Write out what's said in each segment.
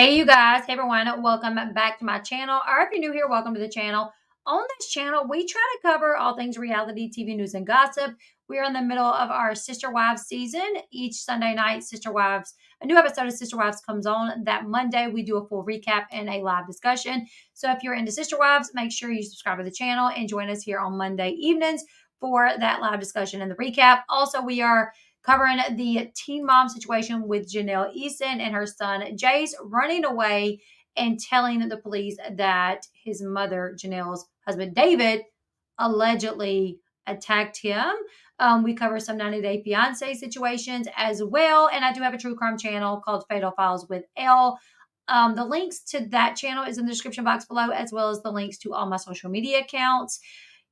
Hey, you guys. Hey, everyone. Welcome back to my channel. Or if you're new here, welcome to the channel. On this channel, we try to cover all things reality TV news and gossip. We are in the middle of our Sister Wives season. Each Sunday night, a new episode of Sister Wives comes on. That Monday, we do a full recap and a live discussion. So if you're into Sister Wives, make sure you subscribe to the channel and join us here on Monday evenings for that live discussion and the recap. Also, we are covering the teen mom situation with Janelle Easton and her son Jace running away and telling the police that his mother, Janelle's husband David, allegedly attacked him. We cover some 90-day fiance situations as well. And I do have a true crime channel called Fatal Files with Elle. The links to that channel is in the description box below, as well as the links to all my social media accounts.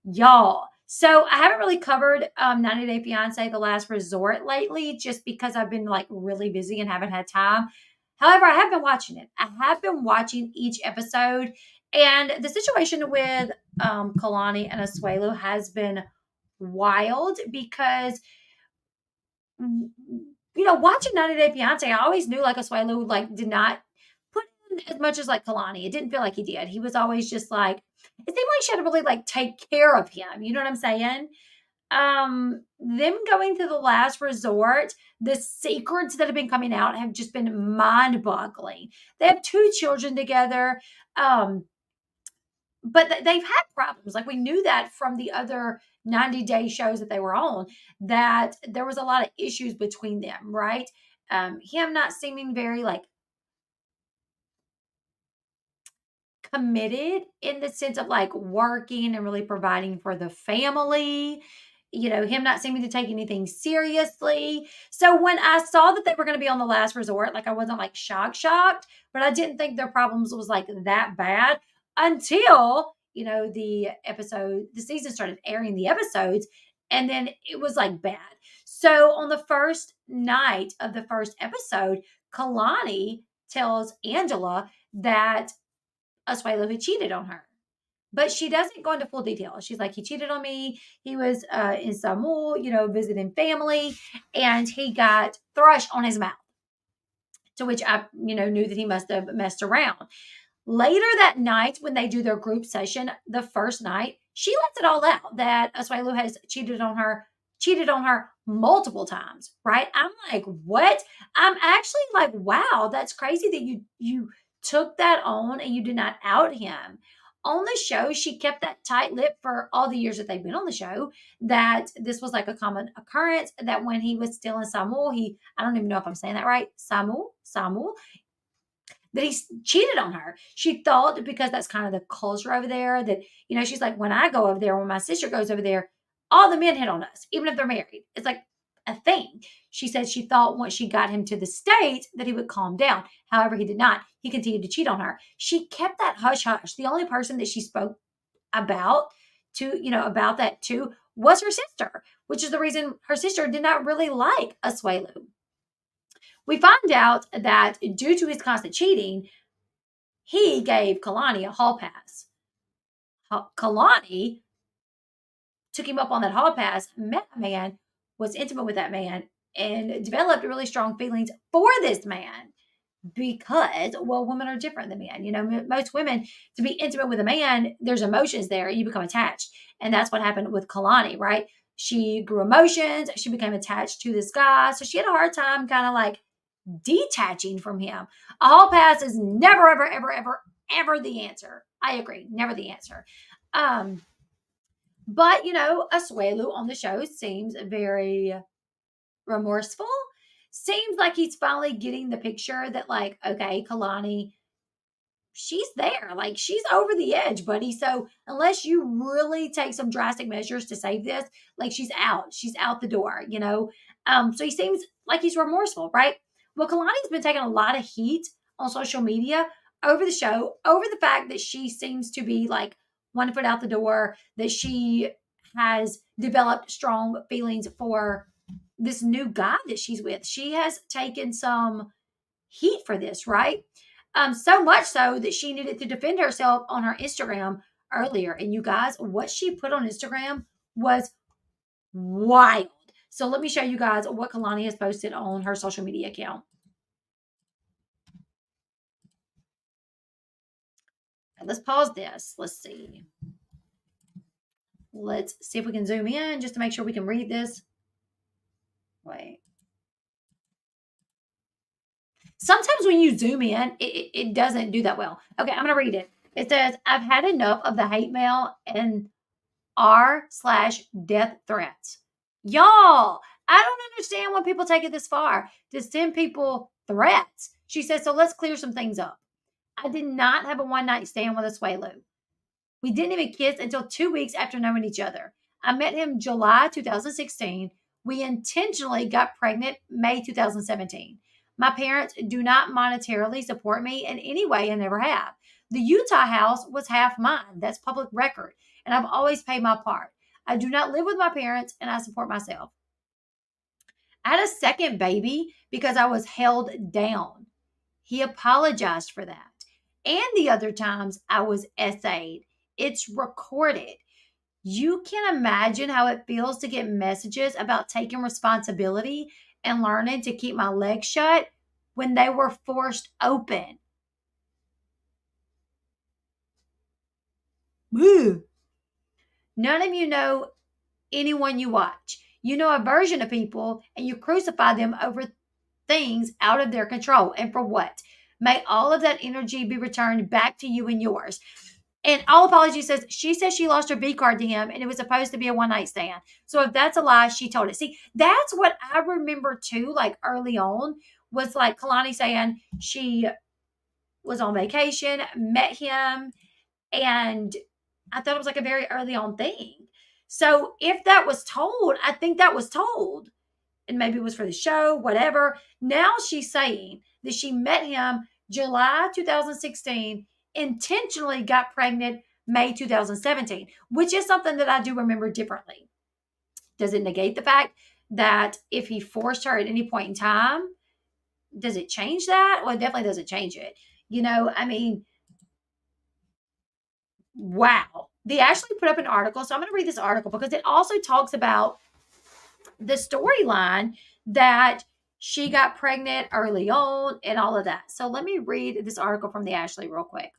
Y'all, so I haven't really covered 90 Day Fiance The Last Resort lately just because I've been like really busy and haven't had time. However, I have been watching it. I have been watching each episode, and the situation with Kalani and Asuelu has been wild because watching 90 Day Fiance, I always knew like Asuelu like did not put in as much as like Kalani. It didn't feel like he did. He was always just like, it seemed like she had to really like take care of him. You know what I'm saying? Them going to The Last Resort, the secrets that have been coming out have just been mind-boggling. They have two children together. But they've had problems. Like we knew that from the other 90-day shows that they were on, that there was a lot of issues between them, right? Him not seeming very like committed in the sense of like working and really providing for the family. Him not seeming to take anything seriously. So when I saw that they were going to be on The Last Resort, like I wasn't like shocked, but I didn't think their problems was like that bad until, the season started airing the episodes, and then it was like bad. So on the first night of the first episode, Kalani tells Angela that Asuelu had cheated on her. But she doesn't go into full detail. She's like, he cheated on me. He was in Samoa, visiting family, and he got thrush on his mouth. To which I, knew that he must have messed around. Later that night, when they do their group session, the first night, she lets it all out that Asuelu has cheated on her multiple times, right? I'm like, what? I'm actually like, wow, that's crazy that you took that on and you did not out him. On the show, she kept that tight lip for all the years that they've been on the show, that this was like a common occurrence, that when he was still in Samoa, I don't even know if I'm saying that right, Samoa, that he cheated on her. She thought because that's kind of the culture over there that, she's like, when I go over there, when my sister goes over there, all the men hit on us, even if they're married. It's like a thing. She said she thought once she got him to the States that he would calm down. However, he did not. He continued to cheat on her. She kept that hush hush. The only person that she spoke about about that too was her sister, which is the reason her sister did not really like Asuelu. We find out that due to his constant cheating, he gave Kalani a hall pass. Kalani took him up on that hall pass, met a man, was intimate with that man, and developed really strong feelings for this man because, well, women are different than men. Most women, to be intimate with a man, there's emotions there. You become attached. And that's what happened with Kalani, right? She grew emotions. She became attached to this guy. So she had a hard time kind of like detaching from him. A hall pass is never, ever, ever, ever, ever the answer. I agree. Never the answer. But Asuelu on the show seems very remorseful. Seems like he's finally getting the picture that, like, okay, Kalani, she's there. Like, she's over the edge, buddy. So unless you really take some drastic measures to save this, like, she's out. She's out the door, So he seems like he's remorseful, right? Well, Kalani's been taking a lot of heat on social media over the show, over the fact that she seems to be like 1 foot out the door, that she has developed strong feelings for this new guy that she's with. She has taken some heat for this, right? So much so that she needed to defend herself on her Instagram earlier. And you guys, what she put on Instagram was wild. So let me show you guys what Kalani has posted on her social media account. Let's pause this. Let's see. Let's see if we can zoom in just to make sure we can read this. Wait. Sometimes when you zoom in, it doesn't do that well. Okay, I'm going to read it. It says, I've had enough of the hate mail and r/death threats. Y'all, I don't understand when people take it this far to send people threats. She says, so let's clear some things up. I did not have a one night stand with Asuelu. We didn't even kiss until 2 weeks after knowing each other. I met him July 2016. We intentionally got pregnant May 2017. My parents do not monetarily support me in any way and never have. The Utah house was half mine. That's public record. And I've always paid my part. I do not live with my parents and I support myself. I had a second baby because I was held down. He apologized for that. And the other times I was essayed. It's recorded. You can imagine how it feels to get messages about taking responsibility and learning to keep my legs shut when they were forced open. Woo. None of you know anyone you watch. You know a version of people and you crucify them over things out of their control. And for what? May all of that energy be returned back to you and yours. And all apology says she lost her B card to him and it was supposed to be a one night stand. So if that's a lie, she told it. See, that's what I remember too, like early on, was like Kalani saying she was on vacation, met him, and I thought it was like a very early on thing. So if that was told, I think that was told. And maybe it was for the show, whatever. Now she's saying that she met him July 2016, intentionally got pregnant May 2017, which is something that I do remember differently. Does it negate the fact that if he forced her at any point in time, does it change that? Well, it definitely doesn't change it. I mean, wow. They actually put up an article. So I'm going to read this article because it also talks about the storyline that she got pregnant early on and all of that. So let me read this article from the Ashley real quick.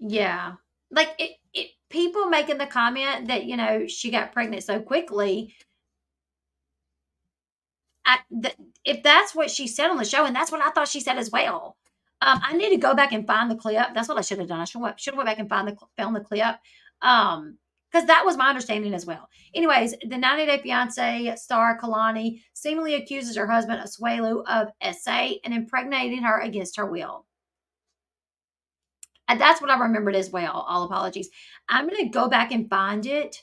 Yeah. Like people making the comment that, she got pregnant so quickly. If that's what she said on the show, and that's what I thought she said as well. I need to go back and find the clip. That's what I should have done. I should have went back and found the clip. Because that was my understanding as well. Anyways, the 90 Day Fiance star Kalani seemingly accuses her husband Asuelu of SA and impregnating her against her will. And that's what I remembered as well. All apologies. I'm going to go back and find it.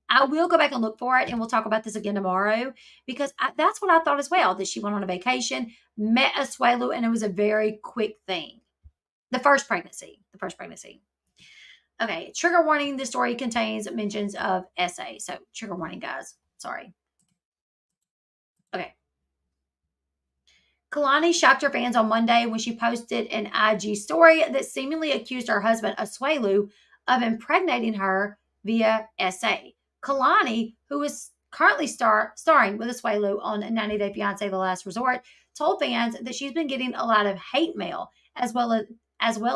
I will go back and look for it, and we'll talk about this again tomorrow because that's what I thought as well, that she went on a vacation, met Asuelu, and it was a very quick thing. The first pregnancy. Okay, trigger warning. This story contains mentions of SA. So, trigger warning, guys. Sorry. Okay. Kalani shocked her fans on Monday when she posted an IG story that seemingly accused her husband, Asuelu, of impregnating her via SA. Kalani, who is currently starring with Asuelu on 90 Day Fiance The Last Resort, told fans that she's been getting a lot of hate mail as well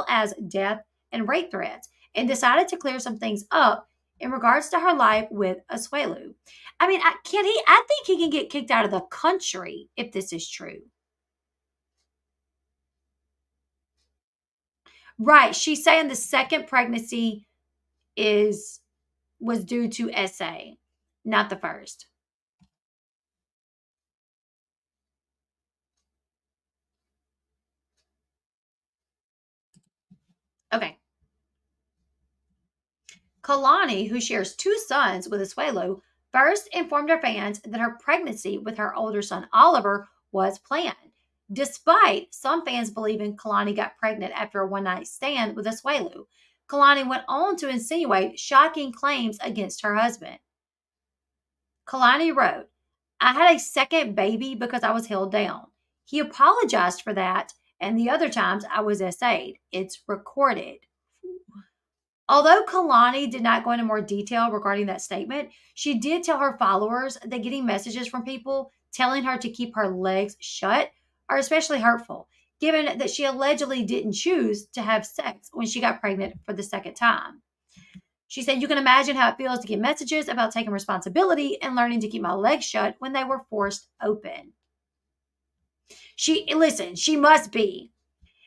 as death and rape threats, and decided to clear some things up in regards to her life with Asuelu. I mean, I think he can get kicked out of the country if this is true. Right. She's saying the second pregnancy is was due to SA, not the first. Okay. Kalani, who shares two sons with Asuelu, first informed her fans that her pregnancy with her older son Oliver was planned, despite some fans believing Kalani got pregnant after a one night stand with Asuelu. Kalani went on to insinuate shocking claims against her husband. Kalani wrote, I had a second baby because I was held down. He apologized for that, and the other times I was SA'd. It's recorded. Although Kalani did not go into more detail regarding that statement, she did tell her followers that getting messages from people telling her to keep her legs shut are especially hurtful, given that she allegedly didn't choose to have sex when she got pregnant for the second time. She said, "You can imagine how it feels to get messages about taking responsibility and learning to keep my legs shut when they were forced open." She must be.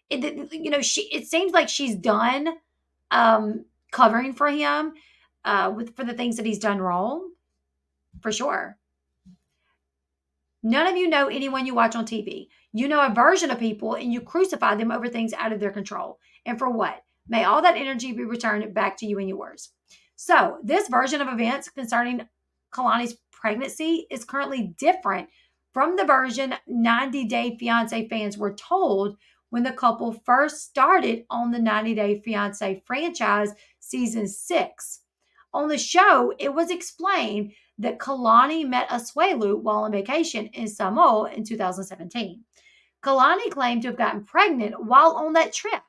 It seems like she's done covering for him for the things that he's done wrong, for sure. None of you know anyone you watch on TV. You know a version of people and you crucify them over things out of their control. And for what? May all that energy be returned back to you and yours. So, this version of events concerning Kalani's pregnancy is currently different from the version 90 Day Fiance fans were told when the couple first started on the 90 Day Fiance franchise season 6. On the show, it was explained that Kalani met Asuelu while on vacation in Samoa in 2017. Kalani claimed to have gotten pregnant while on that trip.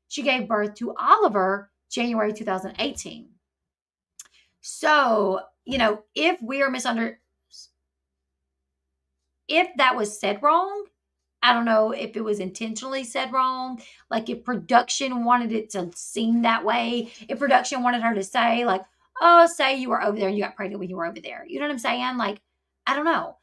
She gave birth to Oliver January 2018. So, if we are if that was said wrong, I don't know if it was intentionally said wrong. Like if production wanted it to seem that way, if production wanted her to say, like, oh, say you were over there and you got pregnant when you were over there. You know what I'm saying? Like, I don't know.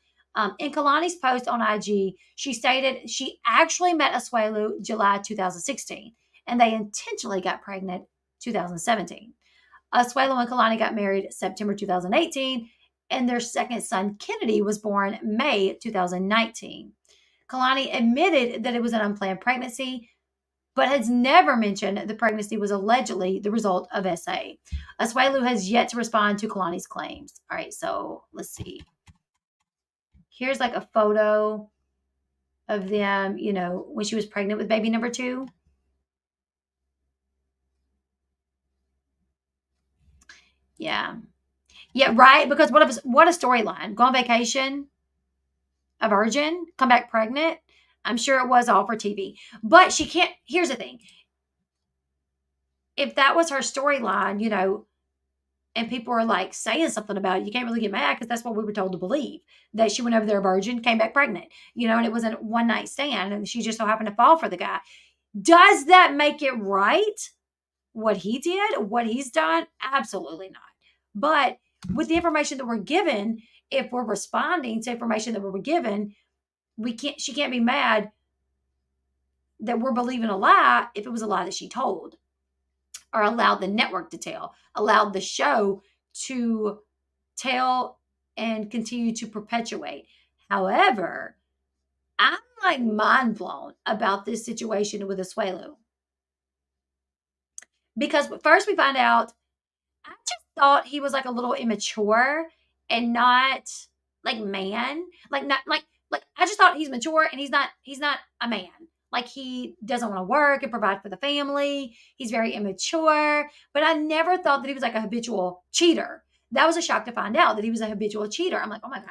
In Kalani's post on IG, she stated she actually met Asuelu July 2016 and they intentionally got pregnant 2017. Asuelu and Kalani got married September 2018 and their second son, Kennedy, was born May 2019. Kalani admitted that it was an unplanned pregnancy, but has never mentioned the pregnancy was allegedly the result of SA. Asuelu has yet to respond to Kalani's claims. All right, so let's see. Here's like a photo of them, when she was pregnant with baby number 2. Yeah. Yeah, right. Because what a storyline. Go on vacation, a virgin, come back pregnant. I'm sure it was all for TV. But she can't. Here's the thing. If that was her storyline, and people are like saying something about it, you can't really get mad because that's what we were told to believe, that she went over there a virgin, came back pregnant, and it was a one night stand and she just so happened to fall for the guy. Does that make it right? What he did, what he's done? Absolutely not. But with the information that we're given, if we're responding to information that we were given, she can't be mad that we're believing a lie if it was a lie that she told or allowed the network to tell, allowed the show to tell and continue to perpetuate. However, I'm like mind blown about this situation with Asuelu. Because first we find out, I just thought he was like a little immature and not like man. Like not like I just thought he's mature and he's not a man. Like he doesn't want to work and provide for the family. He's very immature. But I never thought that he was like a habitual cheater. That was a shock to find out that he was a habitual cheater. I'm like, oh my God,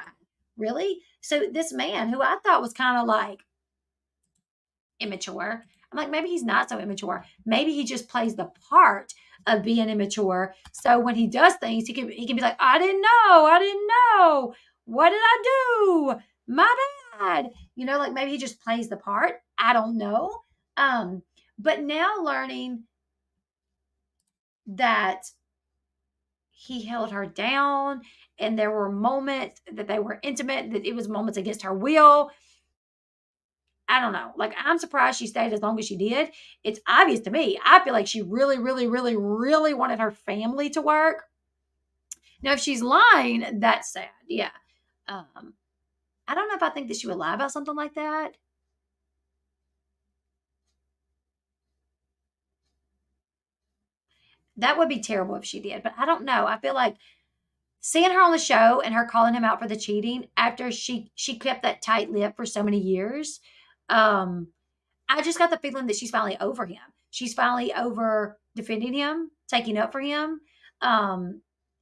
really? So this man who I thought was kind of like immature, I'm like, maybe he's not so immature. Maybe he just plays the part of being immature. So when he does things, he can be like, I didn't know. What did I do? My bad. Like maybe he just plays the part. I don't know. But now learning that he held her down and there were moments that they were intimate, that it was moments against her will. I don't know. Like, I'm surprised she stayed as long as she did. It's obvious to me. I feel like she really, really, really, really wanted her family to work. Now, if she's lying, that's sad. Yeah. I don't know if I think that she would lie about something like that. That would be terrible if she did, but I don't know. I feel like seeing her on the show and her calling him out for the cheating after she kept that tight lip for so many years, I just got the feeling that she's finally over him. She's finally over defending him, taking up for him.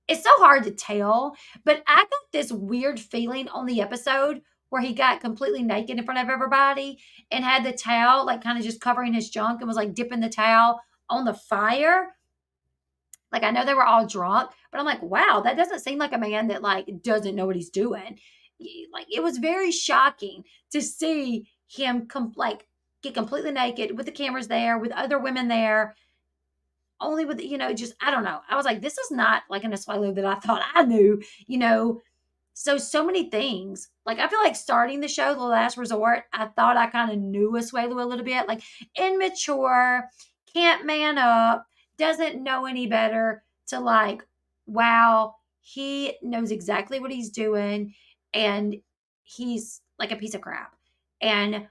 It's so hard to tell, but I got this weird feeling on the episode where he got completely naked in front of everybody and had the towel like kind of just covering his junk and was like dipping the towel on the fire. Like I know they were all drunk, but I'm like, wow, that doesn't seem like a man that like doesn't know what he's doing. Like it was very shocking to see him like get completely naked with the cameras there, with other women there, only with just I don't know. I was like, this is not like an Asuelu that I thought I knew, so many things. Like I feel like starting the show, The Last Resort, I thought I kind of knew Asuelu a little bit, like immature, can't man up, doesn't know any better. To like, wow, he knows exactly what he's doing, and he's like a piece of crap. And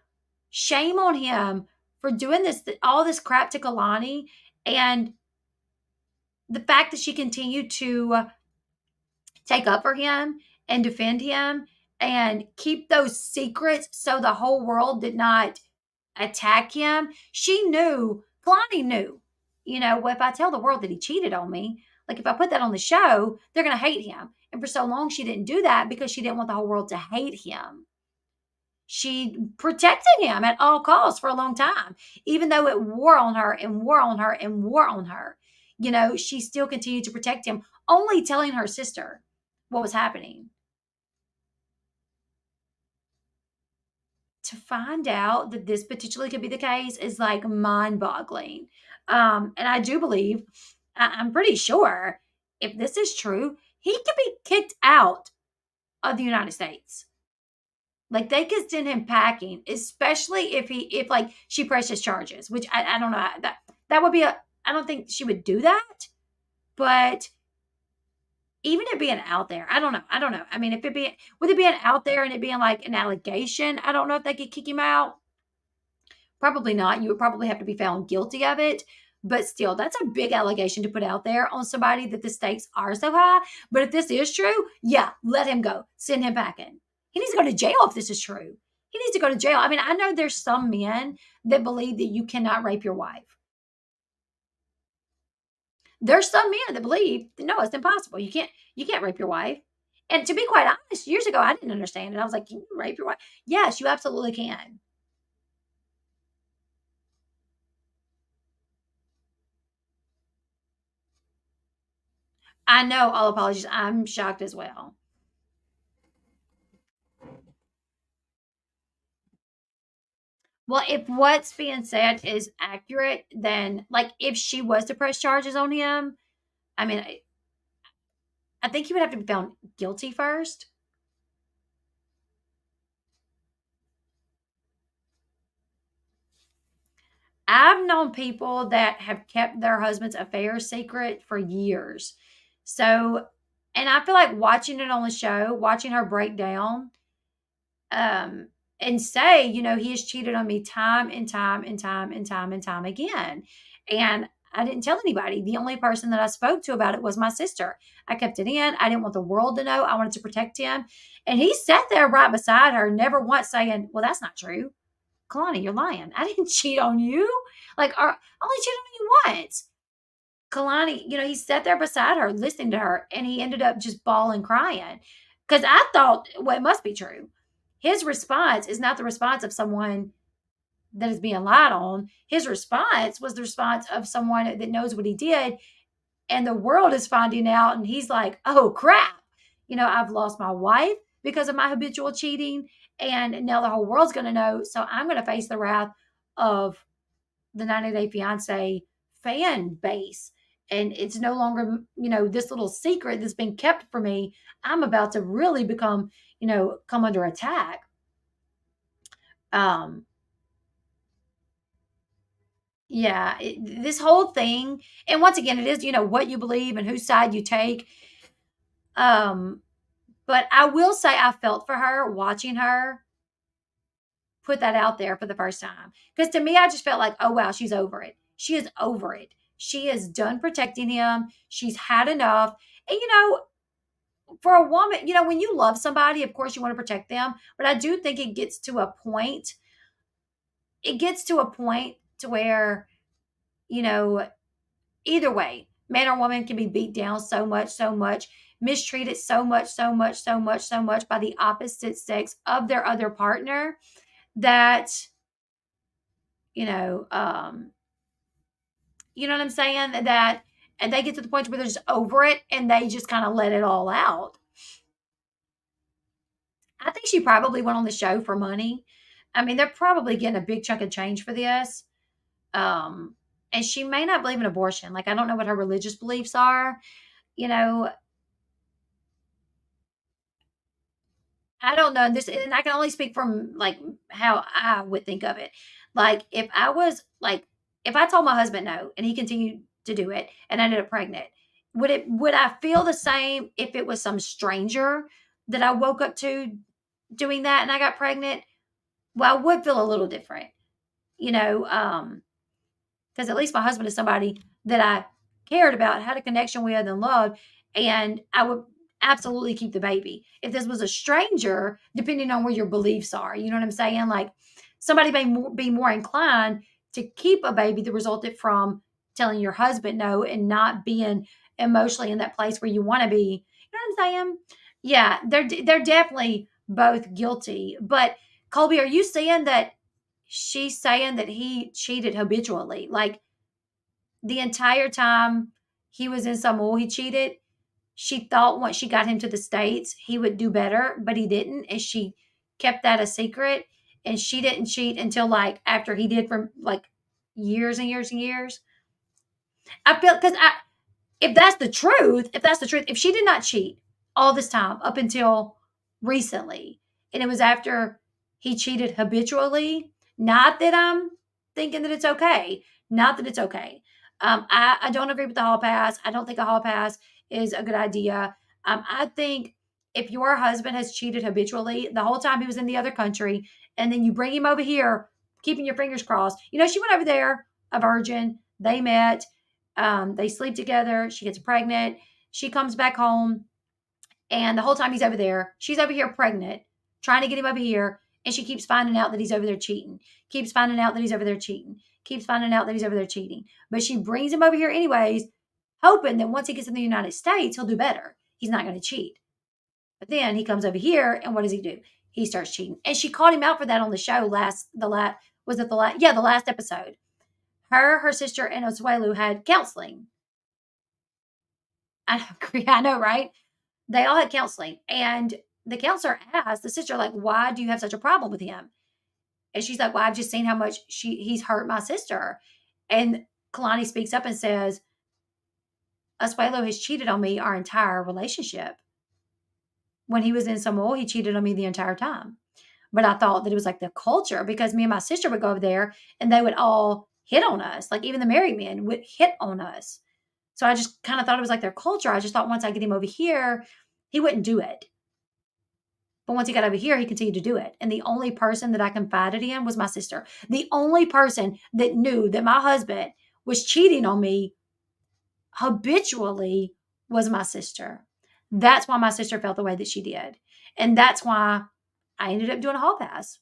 shame on him for doing this, all this crap to Kalani, and the fact that she continued to take up for him and defend him and keep those secrets so the whole world did not attack him. She knew, Kalani knew, well, if I tell the world that he cheated on me, like if I put that on the show, they're going to hate him. And for so long, she didn't do that because she didn't want the whole world to hate him. She protected him at all costs for a long time, even though it wore on her and wore on her and wore on her. She still continued to protect him, only telling her sister what was happening. To find out that this potentially could be the case is like mind boggling. And I do believe, I'm pretty sure, if this is true, he could be kicked out of the United States. Like they could send him packing, especially if like she presses charges, which I don't know, that would be I don't think she would do that, but even it being out there, I don't know. I mean, if it be with it being out there and it being like an allegation, I don't know if they could kick him out. Probably not. You would probably have to be found guilty of it. But still, that's a big allegation to put out there on somebody that the stakes are so high. But if this is true, yeah, let him go. Send him back in. He needs to go to jail if this is true. He needs to go to jail. I mean, I know there's some men that believe that you cannot rape your wife. There's some men that believe, no, it's impossible. You can't rape your wife. And to be quite honest, years ago I didn't understand it. I was like, can you rape your wife? Yes, you absolutely can. I know, all apologies. I'm shocked as well. Well, if what's being said is accurate, then like if she was to press charges on him, I mean, I think he would have to be found guilty first. I've known people that have kept their husband's affairs secret for years. So, and I feel like watching it on the show, watching her break down, um, and say, he has cheated on me time and time and time and time and time again. And I didn't tell anybody. The only person that I spoke to about it was my sister. I kept it in. I didn't want the world to know. I wanted to protect him. And he sat there right beside her, never once saying, well, that's not true. Kalani, you're lying. I didn't cheat on you. Like, I only cheated on you once. Kalani, he sat there beside her, listening to her, and he ended up just bawling, crying. Because I thought, well, it must be true. His response is not the response of someone that is being lied on. His response was the response of someone that knows what he did, and the world is finding out, and he's like, oh, crap. I've lost my wife because of my habitual cheating, and now the whole world's going to know. So I'm going to face the wrath of the 90 Day Fiance fan base. And it's no longer, this little secret that's been kept from me. I'm about to really become, come under attack. Um, yeah, this whole thing, and once again, it is, what you believe and whose side you take. Um, but I will say I felt for her watching her put that out there for the first time. Because to me, I just felt like, oh, wow, she's over it. She is over it. She is done protecting him. She's had enough. And, for a woman, when you love somebody, of course you want to protect them. But I do think it gets to a point to where, you know, either way, man or woman can be beat down so much, so much. mistreated so much, so much, so much, so much by the opposite sex of their other partner that, you know, you know what I'm saying? That and they get to the point where they're just over it and they just kind of let it all out. I think she probably went on the show for money. I mean, they're probably getting a big chunk of change for this. Um, and she may not believe in abortion. Like, I don't know what her religious beliefs are. You know, I don't know this, and I can only speak from like how I would think of it. Like, if I was like, if I told my husband no and he continued to do it and I ended up pregnant, would I feel the same if it was some stranger that I woke up to doing that and I got pregnant? Well, I would feel a little different, you know. Because at least my husband is somebody that I cared about, had a connection with, and loved, and I would absolutely keep the baby. If this was a stranger, depending on where your beliefs are, you know what I'm saying? Like somebody may be more inclined to keep a baby that resulted from telling your husband no and not being emotionally in that place where you want to be. You know what I'm saying? Yeah, they're definitely both guilty. But Colby, are you saying that she's saying that he cheated habitually? Like the entire time he was in Samoa, he cheated. She thought once she got him to the States, he would do better, but he didn't. And she kept that a secret. And she didn't cheat until like after he did for like years and years and years. I feel because if that's the truth, if she did not cheat all this time up until recently, and it was after he cheated habitually, not that I'm thinking that it's okay, not that it's okay. I don't agree with the hall pass. I don't think a hall pass is a good idea. I think if your husband has cheated habitually the whole time he was in the other country, and then you bring him over here, keeping your fingers crossed, she went over there a virgin. They met, they sleep together. She gets pregnant. She comes back home, and the whole time he's over there, she's over here pregnant, trying to get him over here, and she keeps finding out that he's over there cheating. Keeps finding out that he's over there cheating. Keeps finding out that he's over there cheating. But she brings him over here anyways, hoping that once he gets in the United States, he'll do better. He's not going to cheat. But then he comes over here, and what does he do? He starts cheating. And she called him out for that on the show the last episode. Her sister, and Asuelu had counseling. I agree. I know, right? They all had counseling. And the counselor asked the sister, like, why do you have such a problem with him? And she's like, well, I've just seen how much he's hurt my sister. And Kalani speaks up and says, Asuelo has cheated on me our entire relationship. When he was in Samoa, he cheated on me the entire time. But I thought that it was like the culture because me and my sister would go over there and they would all hit on us. Like even the married men would hit on us. So I just kind of thought it was like their culture. I just thought once I get him over here, he wouldn't do it. But once he got over here, he continued to do it. And the only person that I confided in was my sister. The only person that knew that my husband was cheating on me habitually was my sister. That's why my sister felt the way that she did. And that's why I ended up doing a hall pass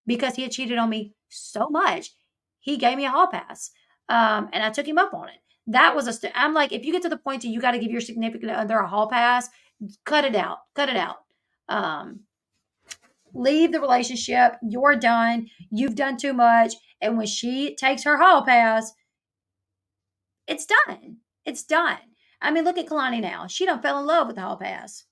because he had cheated on me so much. He gave me a hall pass, and I took him up on it. That was I'm like, if you get to the point that you got to give your significant other a hall pass, cut it out. Cut it out. Um, Leave the relationship. You're done. You've done too much. And when she takes her hall pass, it's done. It's done. I mean, look at Kalani now. She done fell in love with the hall pass.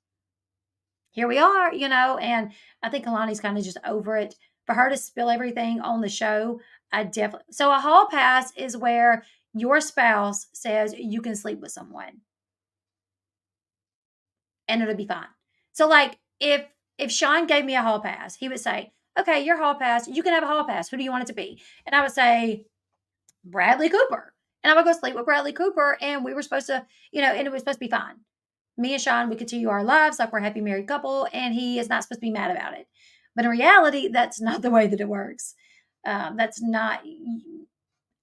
Here we are, and I think Kalani's kind of just over it. For her to spill everything on the show, I definitely. So a hall pass is where your spouse says you can sleep with someone and it'll be fine. So like if Sean gave me a hall pass, he would say, "Okay, your hall pass, you can have a hall pass. Who do you want it to be?" And I would say, "Bradley Cooper." And I would go sleep with Bradley Cooper, and we were supposed to, and it was supposed to be fine. Me and Sean, we continue our lives like we're a happy married couple, and he is not supposed to be mad about it. But in reality, that's not the way that it works. That's not,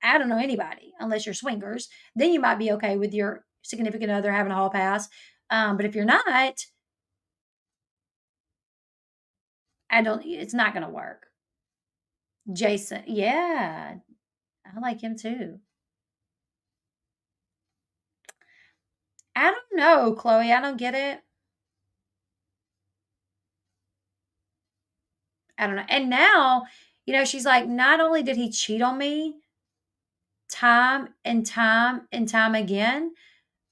I don't know anybody, unless you're swingers. Then you might be okay with your significant other having a hall pass. But if you're not, it's not going to work. Jason, yeah, I like him too. I don't know, Chloe. I don't get it. I don't know. And now, she's like, not only did he cheat on me time and time and time again,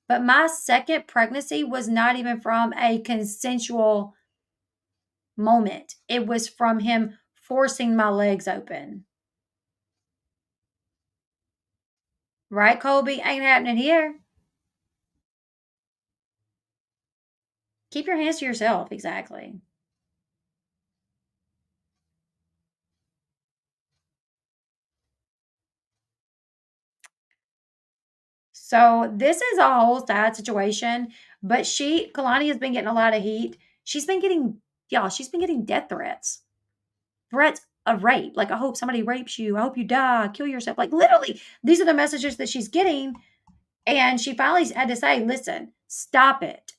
but my second pregnancy was not even from a consensual moment. It was from him forcing my legs open. Right, Colby? Ain't happening here. Keep your hands to yourself. Exactly. So this is a whole sad situation, but Kalani has been getting a lot of heat. She's been getting, y'all, she's been getting death threats of rape. Like, I hope somebody rapes you. I hope you die. Kill yourself. Like, literally, these are the messages that she's getting. And she finally had to say, listen, stop it.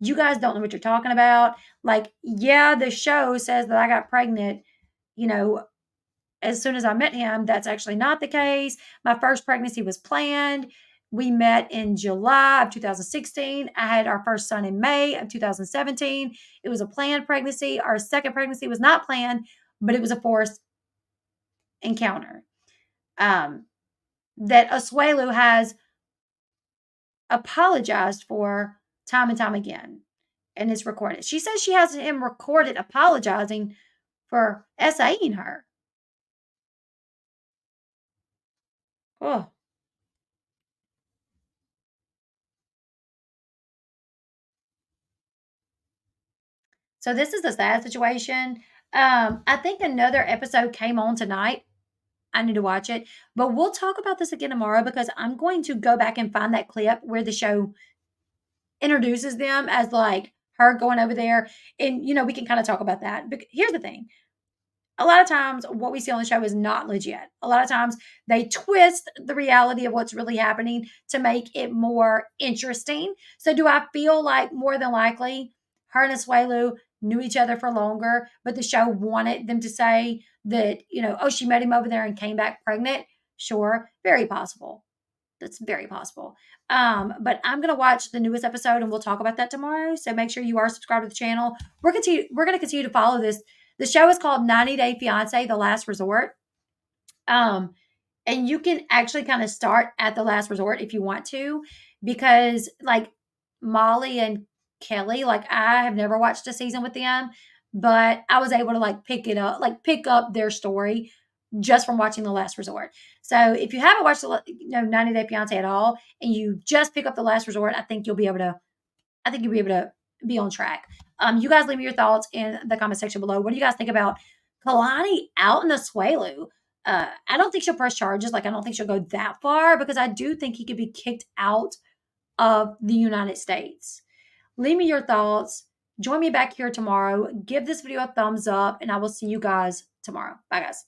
You guys don't know what you're talking about. Like, yeah, the show says that I got pregnant, you know, as soon as I met him. That's actually not the case. My first pregnancy was planned. We met in July of 2016. I had our first son in May of 2017. It was a planned pregnancy. Our second pregnancy was not planned, but it was a forced encounter. Um, that Asuelu has apologized for time and time again, and it's recorded. She says she has him recorded apologizing for SAing her. Oh, so this is a sad situation. I think another episode came on tonight. I need to watch it, but we'll talk about this again tomorrow because I'm going to go back and find that clip where the show introduces them as like her going over there, and we can kind of talk about that. But here's the thing: a lot of times what we see on the show is not legit. A lot of times they twist the reality of what's really happening to make it more interesting. So do I feel like more than likely her and Asuelu knew each other for longer, but the show wanted them to say that, oh, she met him over there and came back pregnant? Sure, very possible. That's very possible. But I'm gonna watch the newest episode and we'll talk about that tomorrow. So make sure you are subscribed to the channel. We're gonna continue to follow this. The show is called 90 Day Fiance, The Last Resort. Um, and you can actually kind of start at the last resort if you want to, because like Molly and Kelly, like I have never watched a season with them, but I was able to like pick up their story just from watching the last resort. So if you haven't watched the 90 Day Fiance at all and you just pick up the last resort, I think you'll be able to be on track. You guys leave me your thoughts in the comment section below. What do you guys think about Kalani out in the Asuelu? I don't think she'll press charges. Like, I don't think she'll go that far because I do think he could be kicked out of the United States. Leave me your thoughts. Join me back here tomorrow. Give this video a thumbs up, and I will see you guys tomorrow. Bye, guys.